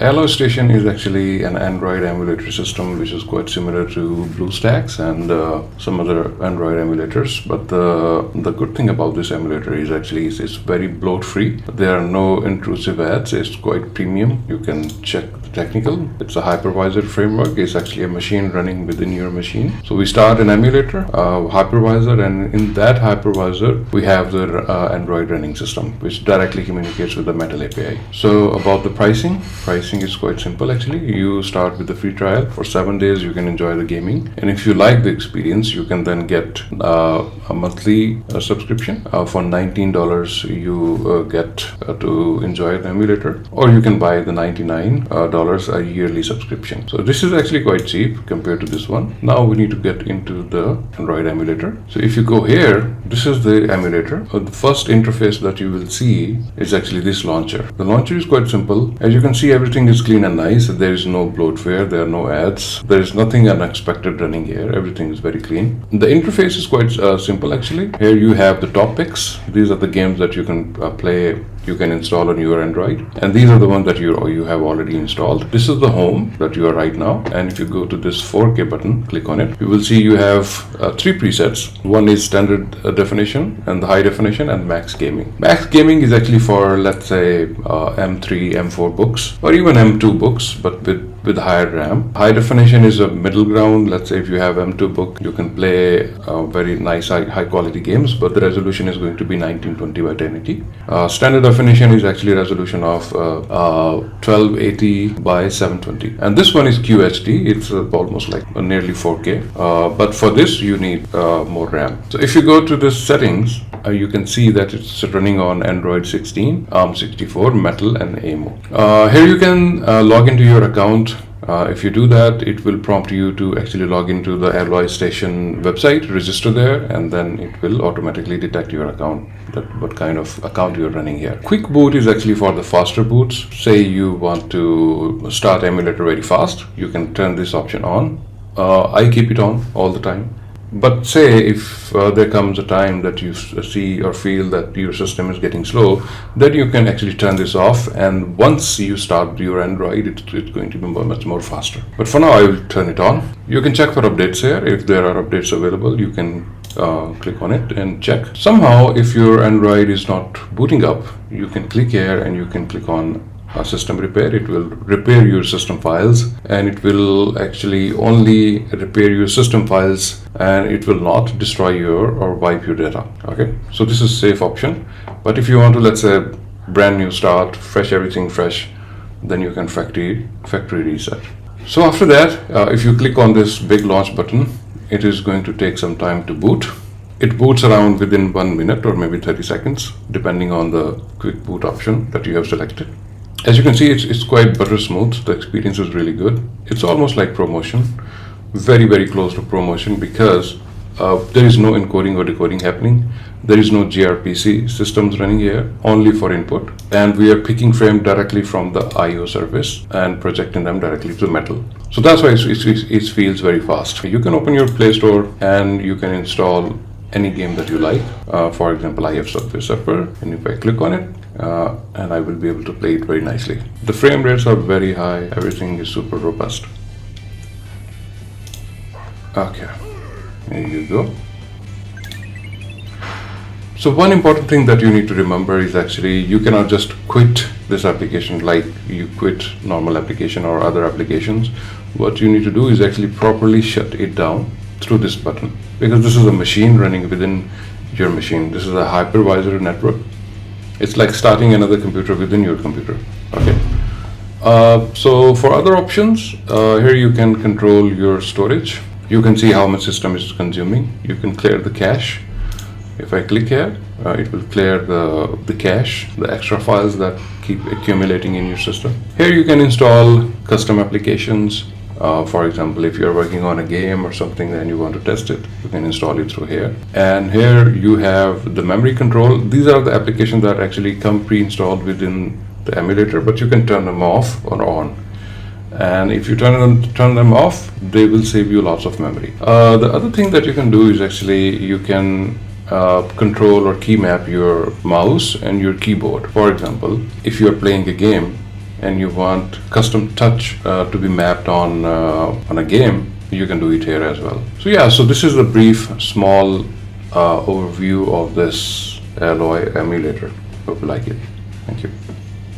Alloy Station is actually an Android emulator system which is quite similar to BlueStacks and some other Android emulators. But the good thing about this emulator is actually it's very bloat free. There are no intrusive ads. It's quite premium. You can check the technical. It's a hypervisor framework. It's actually a machine running within your machine. So we start an emulator, hypervisor, and in that hypervisor we have the Android running system which directly communicates with the Metal API. So about the pricing is quite simple actually. You start with the free trial. For 7 days you can enjoy the gaming, and if you like the experience you can then get a monthly subscription. For $19 you get to enjoy the emulator, or you can buy the $99 a yearly subscription. So this is actually quite cheap compared to this one. Now we need to get into the Android emulator. So if you go here, this is the emulator. The first interface that you will see is actually this launcher. The launcher is quite simple. As you can see, everything is clean and nice. There is no bloatware, there are no ads, there is nothing unexpected running here. Everything is very clean. The interface is quite simple actually. Here you have the top picks. These are the games that you can play, you can install on your Android, and these are the ones that you have already installed. This is the home that you are right now, and if you go to this 4K button, click on it, you will see you have 3 presets. One is standard definition, and the high definition, and max gaming. Max gaming is actually for, let's say, M3, M4 books, or even M2 books, but with higher RAM. High definition is a middle ground. Let's say if you have M2 book, you can play very nice high quality games, but the resolution is going to be 1920 by 1080. Standard definition is actually a resolution of 1280 by 720, and this one is QHD. It's almost like nearly 4K, but for this you need more RAM. So if you go to the settings, you can see that it's running on Android 16, ARM64, Metal, and AMO. Here you can log into your account. If you do that, it will prompt you to actually log into the Alloy Station website, register there, and then it will automatically detect your account, that what kind of account you're running here. Quick boot is actually for the faster boots. Say you want to start emulator very fast, you can turn this option on. I keep it on all the time. But say if there comes a time that you see or feel that your system is getting slow, then you can actually turn this off, and once you start your Android, it's going to be much more faster. But for now I will turn it on. You can check for updates here. If there are updates available, you can click on it and check. Somehow if your Android is not booting up, you can click here and you can click on system repair. It will repair your system files, and it will actually only repair your system files, and it will not destroy your or wipe your data. Okay, so this is safe option. But if you want to, let's say, brand new start, everything fresh, then you can factory reset. So after that, if you click on this big launch button, it is going to take some time to boot. It boots around within 1 minute or maybe 30 seconds, depending on the quick boot option that you have selected. As you can see, it's quite butter smooth. The experience is really good. It's almost like ProMotion, very, very close to ProMotion, because there is no encoding or decoding happening. There is no gRPC systems running here, only for input. And we are picking frame directly from the IO service and projecting them directly to Metal. So that's why it feels very fast. You can open your Play Store and you can install any game that you like. For example, I have Subway Surfer, and if I click on it, and I will be able to play it very nicely. The frame rates are very high. Everything is super robust. Okay, there you go. So one important thing that you need to remember is actually you cannot just quit this application like you quit normal application or other applications. What you need to do is actually properly shut it down through this button, because this is a machine running within your machine. This is a hypervisor network. It's like starting another computer within your computer. Okay. So for other options, here you can control your storage. You can see how much system is consuming. You can clear the cache. If I click here, it will clear the cache, the extra files that keep accumulating in your system. Here you can install custom applications. For example, if you're working on a game or something and you want to test it, you can install it through here. And here you have the memory control. These are the applications that actually come pre-installed within the emulator, but you can turn them off or on. And if you turn them off, they will save you lots of memory. The other thing that you can do is actually you can control or key map your mouse and your keyboard. For example, if you're playing a game, and you want custom touch to be mapped on a game, you can do it here as well. So yeah, so this is a brief, small overview of this Alloy emulator. Hope you like it. Thank you.